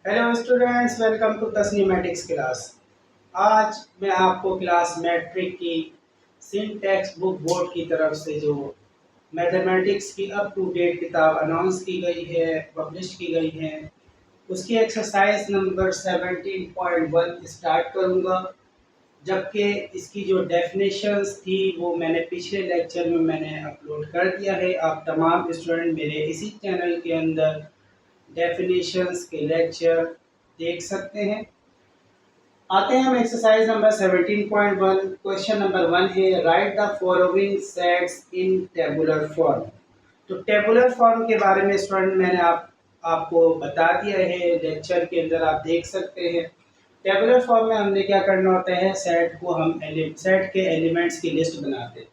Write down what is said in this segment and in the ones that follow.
Hello students, welcome to Tasnimatics class. आज मैं आपको क्लास मैट्रिक की सिंटैक्स बुक बोर्ड की तरफ से जो मैथमेटिक्स की अप टू डेट किताब अनाउंस की गई है, पब्लिश की गई है, उसकी एक्सरसाइज नंबर 17.1 स्टार्ट करूंगा। जबकि इसकी जो डेफिनेशंस थी वो मैंने पिछले लेक्चर में अपलोड कर दिया है। आप तमाम स्टूडेंट मेरे इसी चैनल के अंदर डेफिनेशंस के लेक्चर देख सकते हैं। आते हैं हम एक्सरसाइज नंबर 17.1। क्वेश्चन नंबर 1 है, right the following sets in tabular form. तो टेबुलर फॉर्म के बारे में स्टूडेंट मैंने आपको बता दिया है, लेक्चर के अंदर आप देख सकते हैं। टेबुलर फॉर्म में हमने क्या करना होता है, सेट के एलिमेंट्स की लिस्ट बनाते हैं।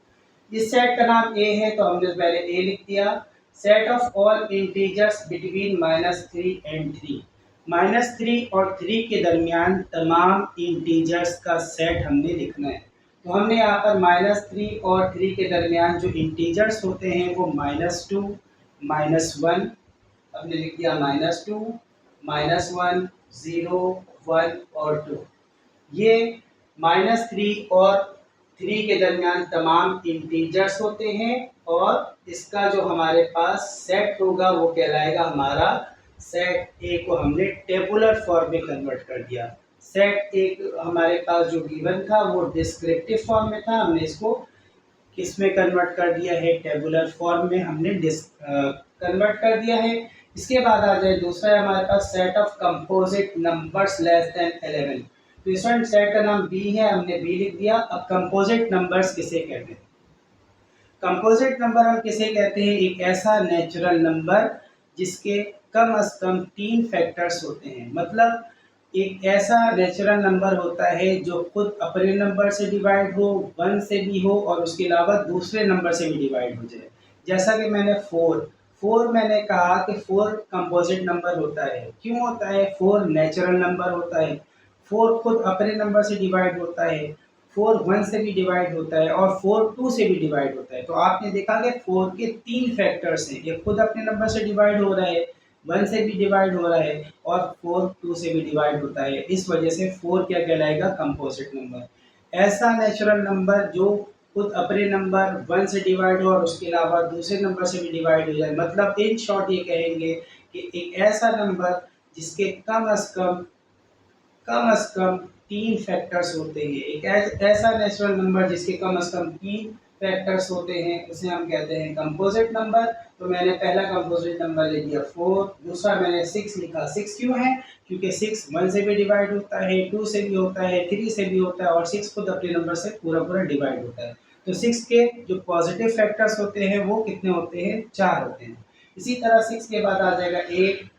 इस सेट का नाम ए है तो हमने पहले ए लिख दिया। Set of all integers between -3 and 3। -3 और 3 के दरमियान तमाम इंटीजर्स का सेट हमने लिखना है। तो हमने यहाँ पर -3 और 3 के दरमियान जो इंटीजर्स होते हैं वो -2, -1, हमने लिख दिया -2, -1, 0, 1 और 2। ये -3 और 3 के दरमियान तमाम इंटीजर्स होते हैं और इसका जो हमारे पास सेट होगा वो कहलाएगा हमारा सेट ए को हमने टेबुलर फॉर्म में कन्वर्ट कर दिया। सेट ए हमारे पास जो गिवन था वो डिस्क्रिप्टिव फॉर्म में था, हमने इसको किस में कन्वर्ट कर दिया है, टेबुलर फॉर्म में हमने कन्वर्ट कर दिया है। इसके बाद आ जाए दूसरा है हमारे पास set of composite numbers less than 11। तो इस सेट का नाम बी है, हमने बी लिख दिया। अब कंपोजिट नंबर्स किसे कहते हैं? कंपोजिट नंबर हम किसे कहते हैं? एक ऐसा नेचुरल नंबर जिसके कम से कम 3 फैक्टर्स होते हैं। मतलब एक ऐसा नेचुरल नंबर होता है जो खुद अपने नंबर से डिवाइड हो, 1 से भी हो और उसके अलावा दूसरे नंबर से भी डिवाइड हो जाए। जैसा कि मैंने 4 मैंने कहा कि 4 कंपोजिट नंबर होता है। क्यों होता है? 4 नेचुरल नंबर होता है। 4 खुद अपने नंबर से डिवाइड होता है, 4 1 से भी डिवाइड होता है और 4 2 से भी डिवाइड होता है। तो आपने देखा कि 4 के 3 फैक्टर्स हैं। ये खुद अपने नंबर से डिवाइड हो रहा है, 1 से भी डिवाइड हो रहा है और 4 2 से भी डिवाइड होता है। इस वजह से 4 क्या कहलाएगा? Composite number. ऐसा नेचुरल नंबर जो खुद अपने नंबर 1 से डिवाइड हो और उसके अलावा दूसरे नंबर से भी डिवाइड हो जाए। मतलब इन शॉर्ट ये कहेंगे कि एक ऐसा नंबर जिसके कम 3 फैक्टर्स होते हैं। एक ऐसा नेचुरल नंबर जिसके कम से कम 3 फैक्टर्स होते हैं उसे हम कहते हैं कंपोजिट नंबर। तो मैंने पहला कंपोजिट नंबर ले लिया 4, दूसरा मैंने 6 लिखा। 6 क्यों है? क्योंकि 6 1 से भी डिवाइड होता है, 2 से भी होता है, 3 से भी होता है और 6 खुद अपने नंबर से पूरा पूरा डिवाइड होता है। तो 6 के जो पॉजिटिव फैक्टर्स होते हैं वो कितने होते हैं? 4 होते हैं। इसी तरह 6 के बाद आ जाएगा 8,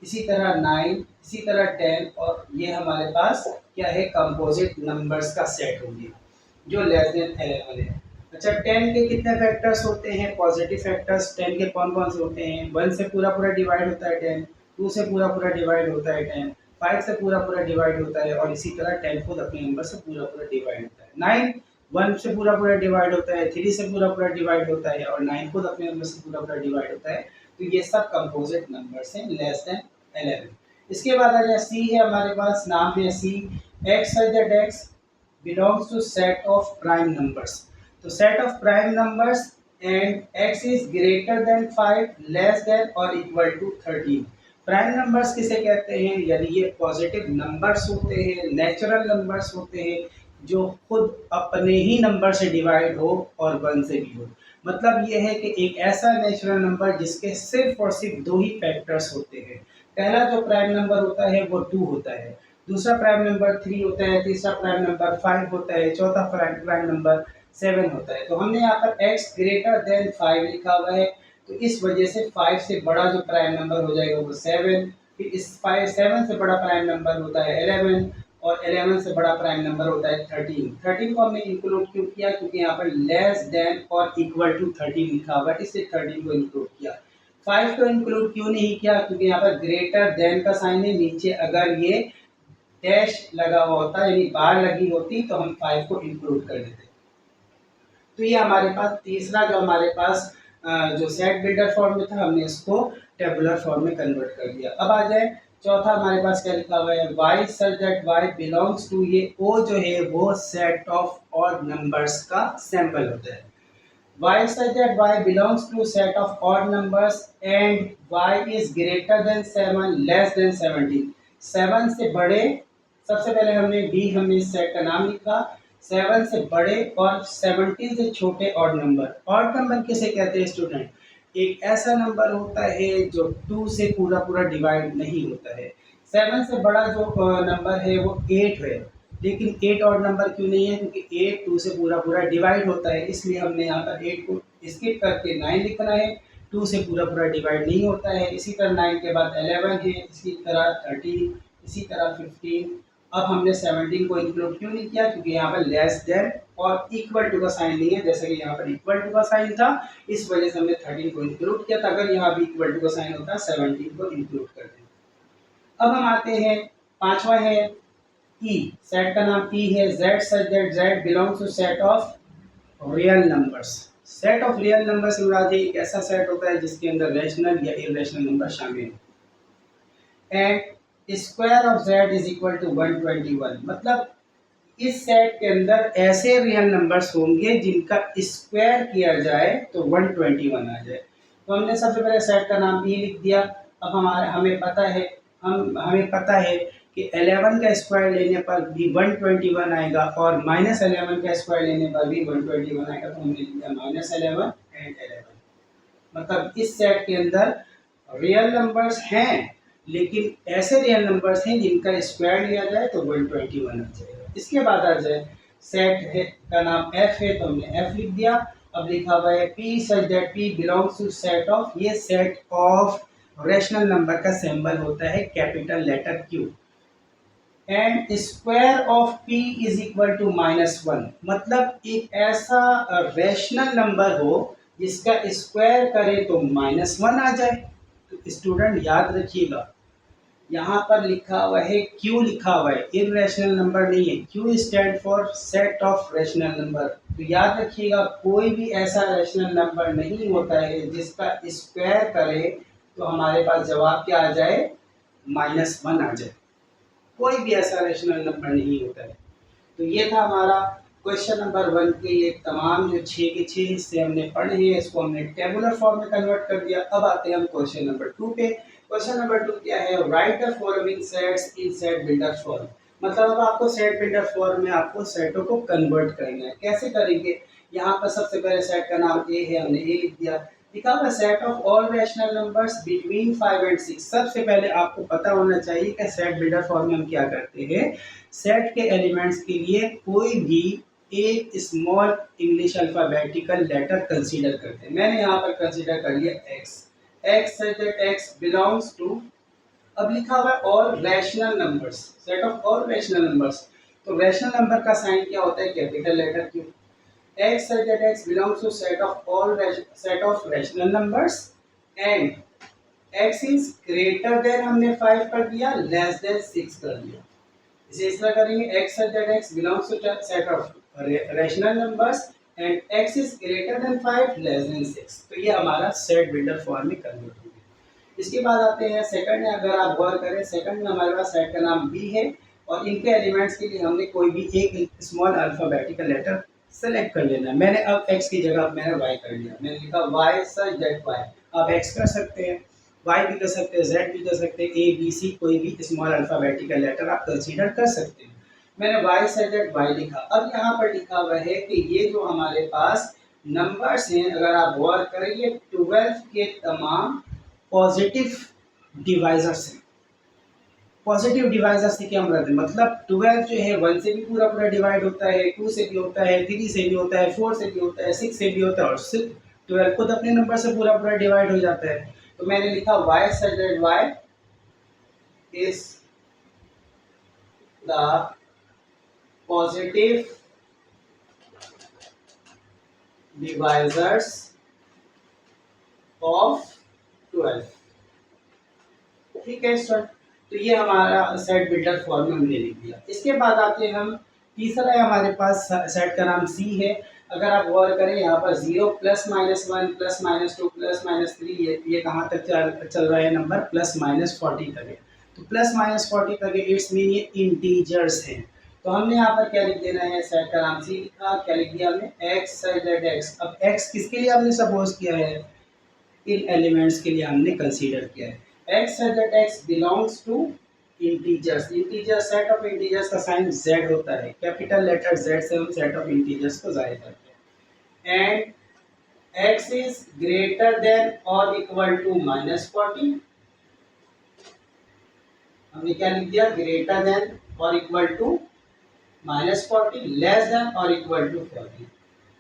इसी तरह 9, इसी तरह 10 और ये हमारे पास क्या है? कंपोजिट नंबर्स का सेट होंगे जो लेस देन 11 है। अच्छा, 10 के कितने फैक्टर्स होते हैं? पॉजिटिव फैक्टर्स 10 के कौन कौन से होते हैं? 1 से पूरा पूरा डिवाइड होता है 10, 2 से पूरा पूरा डिवाइड होता है 10, 5 से पूरा पूरा डिवाइड होता है और इसी तरह 10 खुद अपने नंबर से पूरा पूरा डिवाइड होता है। 9 1 से पूरा पूरा डिवाइड होता है, 3 से पूरा पूरा डिवाइड होता है और 9 खुद अपने नंबर से पूरा पूरा डिवाइड होता है। तो ये सब कंपोजिट नंबर्स हैं लेस देन 11। इसके बाद आ जाए सी है हमारे पास, नाम है C. X such that x belongs to set of prime numbers. तो set of prime numbers and x is greater than 5, less than और इक्वल टू 13। प्राइम नंबर्स किसे कहते हैं? यानी ये पॉजिटिव नंबर्स होते हैं, नेचुरल नंबर्स होते हैं जो खुद अपने ही नंबर से डिवाइड हो और 1 से भी हो। मतलब ये है कि एक ऐसा नेचुरल नंबर जिसके सिर्फ और सिर्फ 2 ही फैक्टर्स होते हैं। पहला जो प्राइम नंबर होता है वो 2 होता है, दूसरा प्राइम नंबर 3 होता है, तीसरा प्राइम नंबर 5 होता है, चौथा प्राइम नंबर 7 होता है। तो हमने यहाँ पर x ग्रेटर देन 5 लिखा हुआ है, तो इस वजह से 5 से बड़ा जो प्राइम नंबर हो जाएगा वो 7। फिर इस 7 से बड़ा प्राइम नंबर होता है 11 और 11 से बड़ा प्राइम नंबर होता है 13। 13 को हमने इंक्लूड क्यों किया? क्योंकि यहाँ पर लेस देन और इक्वल टू 13 लिखा हुआ है, इससे 13 को इंक्लूड किया। 5 को इंक्लूड क्यों नहीं किया? क्योंकि यहाँ पर ग्रेटर देन का साइन है, नीचे अगर ये डैश लगा हुआ होता यानी बार लगी होती तो हम 5 को इंक्लूड कर देते। तो ये हमारे पास तीसरा जो हमारे पास जो सेट बिल्डर फॉर्म में था हमने इसको टेबुलर फॉर्म में कन्वर्ट कर दिया। अब आ जाए चौथा हमारे पास क्या लिखा हुआ है, y such that y belongs to, ये o जो है वो सेट ऑफ ऑड नंबर्स का सैंपल होता है। y such that y belongs to set of odd numbers and y is greater than 7 less than 17। 7 से बड़े, सबसे पहले हमने इस सेट का नाम लिखा, 7 से बड़े और 17 से छोटे ऑड नंबर। ऑड नंबर किसे कहते हैं स्टूडेंट, एक ऐसा नंबर होता है जो 2 से पूरा पूरा डिवाइड नहीं होता है। 7 से बड़ा जो नंबर है वो 8 है, लेकिन 8 ऑड नंबर क्यों नहीं है, क्योंकि 8 2 से पूरा पूरा डिवाइड होता है, इसलिए हमने यहाँ पर 8 को स्किप करके 9 लिखना है। 2 से पूरा पूरा डिवाइड नहीं होता है। इसी तरह 9 के बाद 11 है, इसी तरह 13, इसी तरह 15। अब हमने 17 को इंक्लूड क्यों नहीं किया, क्योंकि यहाँ पर लेस देन और इक्वल टू का साइन नहीं है, जैसे कि यहाँ पर इक्वल टू का साइन था, इस वजह से हमने 13 को इंक्लूड किया था। अगर यहाँ भी इक्वल टू का साइन होता 17 को इंक्लूड कर दें। अब हम आते हैं, पांचवा है ई, सेट का नाम ई है। z such that z belongs to set of real numbers. Set of real number से मुराद एक ऐसा सेट होता है जिसके अंदर रैशनल या इरेशनल नंबर शामिल हैं। And square of z is equal to 121, मतलब इस सेट के अंदर ऐसे रियल नंबर्स होंगे जिनका स्क्वायर किया जाए तो 121 आ जाए। तो हमने सबसे पहले सेट का नाम ई लिख दिया। अब हमें पता है कि 11 का स्क्वायर लेने पर भी 121 आएगा और -11 का स्क्वायर लेने पर भी 121 आएगा। तो हमने लिखा -11 एंड 11, मतलब इस सेट के अंदर रियल नंबर्स हैं, लेकिन ऐसे रियल नंबर्स हैं जिनका स्क्वायर लिया जाए तो 121 आ जाएगा। इसके बाद आ जाए सेट है का नाम f है, तो हमने f लिख दिया। अब लिखा हुआ है p such that p belongs to set of, ये सेट ऑफ रैशनल नंबर का सिंबल होता है capital letter Q। And square of p is equal to -1, मतलब एक ऐसा रैशनल नंबर हो जिसका स्क्वायर करें तो -1 आ जाए। तो स्टूडेंट याद रखिएगा, यहाँ पर लिखा हुआ है Q लिखा हुआ है, इररेशनल नंबर नहीं है। Q stand for set of rational number. तो याद रखिएगा, कोई भी ऐसा रैशनल नंबर नहीं होता है जिसका स्क्वायर करे तो हमारे पास जवाब क्या आ जाए, -1 आ जाए। कोई भी ऐसा रैशनल नंबर नहीं होता है। तो ये था हमारा क्वेश्चन नंबर 1 के ये तमाम जो 6 के 6 हिस्से हमने पढ़े हैं, इसको हमने टेबुलर फॉर्म में कन्वर्ट कर दिया। अब आते हैं हम क्वेश्चन नंबर 2 पे। क्वेश्चन नंबर 2 क्या है, right the following sets in set builder form. मतलब अब आपको सेट बिल्डर फॉर्म में आपको सेटों को कन्वर्ट करना है। कैसे करेंगे, यहाँ पर सबसे पहले सेट का नाम ए है, हमने ए लिख दिया। लिखा हुआ set of all rational numbers between 5 and 6। सबसे पहले आपको पता होना चाहिए कि सेट बिल्डर फॉर्म में हम क्या करते हैं, सेट के एलिमेंट्स के लिए कोई भी एक small English alphabetical letter consider करते हैं। मैंने यहाँ पर कंसीडर कर लिया x such that x belongs to, अब लिखा हुआ है all rational numbers, set of all rational numbers. तो रैशनल नंबर का साइन क्या होता है, capital letter Q। x such that x belongs to set of rational numbers and x is greater than, हमने 5 कर दिया, less than 6 कर दिया। इसे इस तरह करेंगे, x such that x belongs to set of rational numbers and x is greater than 5 less than 6। तो ये हमारा सेट बिल्डर फॉर्म में कन्वर्ट हो गया। इसके बाद आते हैं सेकंड में। अगर आप गौर करें, सेकंड में हमारे पास सेट का नाम b है और इनके एलिमेंट्स के लिए हमने कोई भी एक स्मॉल अल्फाबेटिकल लेटर सेलेक्ट कर लेना है। मैंने अब x की जगह मैंने y कर लिया। मैंने लिखा y such that y। आप x कर सकते हैं, y भी कर सकते हैं, z भी कर सकते हैं, a b c कोई भी स्मॉल अल्फाबेटिकल लेटर आप कंसीडर कर सकते हैं। मैंने y such that y लिखा। अब यहाँ पर लिखा हुआ है कि ये जो हमारे पास नंबर्स हैं, अगर आप गौर करें, ये 12 के तमाम पॉजिटिव डिवाइजर्स हैं। पॉजिटिव डिवाइजर से क्या मतलब है, मतलब 12 जो है 1 से भी पूरा पूरा डिवाइड होता है, 2 से भी होता है, 3 से भी होता है, 4 से भी होता है, 6 से भी होता है और 12 खुद अपने नंबर से पूरा पूरा डिवाइड हो जाता है। तो मैंने लिखा y such that y is the positive divisors of 12। ठीक है सर, तो ये हमारा सेट बिल्डर फॉर्म में हमने लिख दिया। इसके बाद आते हैं हम, तीसरा है हमारे पास सेट का नाम सी है। अगर आप गौर करें, यहाँ पर 0 +-1 +-2 +-3, ये कहाँ तक चल रहा है नंबर, +-40 तक है। तो प्लस माइनस 40 तक इट्स मीन ये इंटीजर्स हैं। तो हमने यहाँ पर क्या लिख देना है, सेट का नाम सी लिखा, क्या लिख दिया हमने, एक्स सेट दैट एक्स। अब एक्स किसके लिए हमने सपोज किया है, इन एलिमेंट्स के लिए हमने कंसीडर किया है। X set that x belongs to integers. Integer set of integers का साइन जेड होता है, कैपिटल लेटर जेड से हम सेट ऑफ इंटीजर्स को जाहिर करते हैं। And x is greater than or equal to -40, हमने क्या लिख दिया, ग्रेटर देन और इक्वल टू -40, लेस देन और इक्वल टू 40।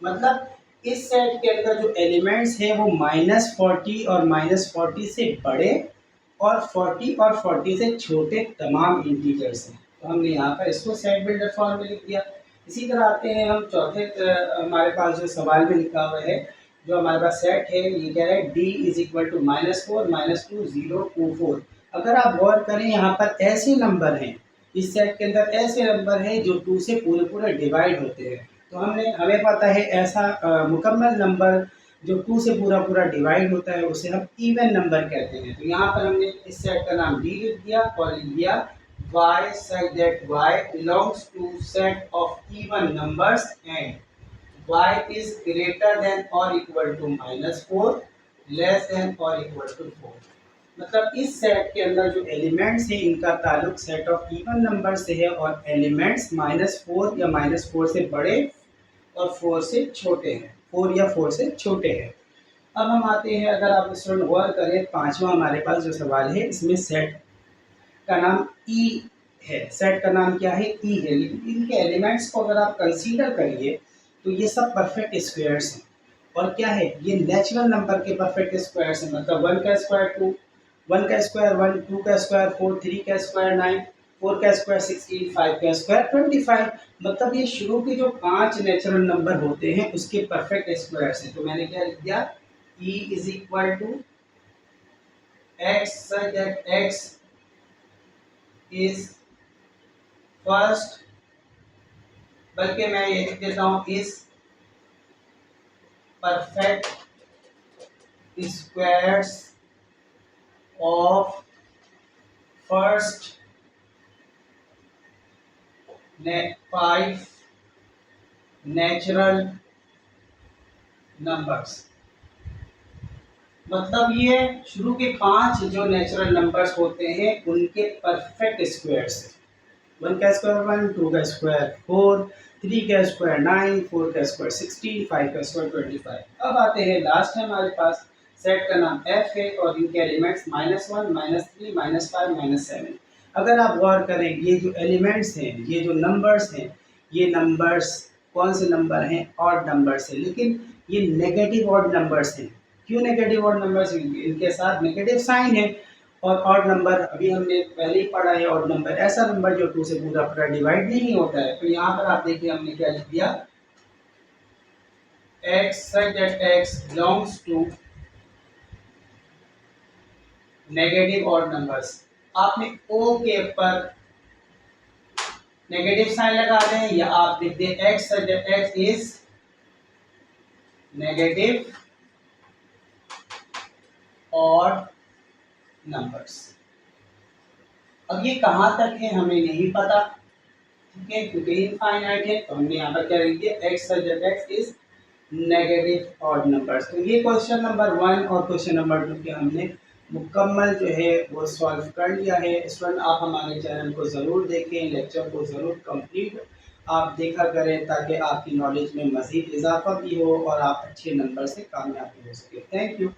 मतलब इस सेट के अंदर जो एलिमेंट्स हैं वो -40 और -40 से बड़े और 40 और 40 से छोटे तमाम इंटीजर्स हैं। तो हमने यहाँ पर इसको सेट बिल्डर फॉर्म में लिख दिया। इसी तरह आते हैं हम चौथे, हमारे पास जो सवाल में लिखा हुआ है, जो हमारे पास सेट है, ये क्या है, d इज इक्वल टू -4 -2 0 2 4। अगर आप गौर करें यहाँ पर ऐसे नंबर हैं, इस सेट के अंदर ऐसे नंबर हैं जो 2 से पूरे पूरे डिवाइड होते हैं। तो हमें पता है ऐसा मुकम्मल नंबर जो 2 से पूरा पूरा डिवाइड होता है उसे हम इवन नंबर कहते हैं। तो यहाँ पर हमने इस सेट का नाम d लिख दिया और लिख दिया y such that y belongs to set of even numbers and y is greater than or equal to -4, less than or equal to 4। मतलब इस सेट के अंदर जो एलिमेंट्स हैं इनका ताल्लुक सेट ऑफ इवन नंबर से है और एलिमेंट्स -4 या -4 से बड़े और 4 से छोटे हैं, 4 या 4 से छोटे हैं। अब हम आते हैं, अगर आप स्टूडेंट गौर करें, पांचवा हमारे पास जो सवाल है इसमें सेट का नाम ई है, सेट का नाम क्या है, ई है। लेकिन इनके एलिमेंट्स को अगर आप कंसीडर करिए तो ये सब परफेक्ट स्क्वायर्स हैं। और क्या है, ये नेचुरल नंबर के परफेक्ट स्क्वायर्स हैं। मतलब 1 का स्क्वायर 2, 1 का स्क्वायर 1, 2 का स्क्वायर 4, 3 का स्क्वायर 9, 4 का स्क्वायर 16, 5 का स्क्वायर 25। मतलब ये शुरू के जो 5 नेचुरल नंबर होते हैं उसके परफेक्ट स्क्वायर्स हैं। तो मैंने क्या लिख दिया, e is equal to x such that x is first, बल्कि मैं ये लिख देता हूँ, is perfect squares of first 5 natural numbers. मतलब ये शुरू के 5 जो नेचुरल नंबर्स होते हैं उनके परफेक्ट स्क्वायर्स। 1 का स्क्वायर 1, 2 का स्क्वायर 4, 3 का स्क्वायर 9, 4 का स्क्वायर 16, 5 का स्क्वायर 25। अब आते हैं लास्ट है हमारे पास, सेट का नाम f है और इनके एलिमेंट्स -1 -3 -5 -7। अगर आप गौर करें, ये जो एलिमेंट्स हैं, ये जो नंबर्स हैं, ये नंबर्स कौन से नंबर हैं, ऑड नंबर्स हैं। लेकिन ये नेगेटिव ऑड नंबर्स हैं। क्यों नेगेटिव ऑड नंबर्स, इनके साथ नेगेटिव साइन है। और ऑड नंबर अभी हमने पहले ही पढ़ा है, ऑड नंबर ऐसा नंबर जो 2 से पूरा पूरा डिवाइड नहीं होता है। तो यहाँ पर आप देखिए हमने क्या लिख दिया, x such that x belongs to negative odd numbers. आपने ओ के पर नेगेटिव साइन लगा दें या आप लिख दें x such that x is negative odd numbers. अब ये कहां तक है हमें नहीं पता, ठीक है, क्योंकि इनफाइनाइट है। तो हमने यहाँ पर क्या लिख दिया, x such that x is negative odd numbers. तो ये क्वेश्चन नंबर 1 और क्वेश्चन नंबर 2 के हमने मुकम्मल जो है वो सॉल्व कर लिया है। स्टूडेंट आप हमारे चैनल को ज़रूर देखें, लेक्चर को ज़रूर कंप्लीट आप देखा करें ताकि आपकी नॉलेज में मज़ीद इजाफा भी हो और आप अच्छे नंबर से कामयाब हो सके। Thank you.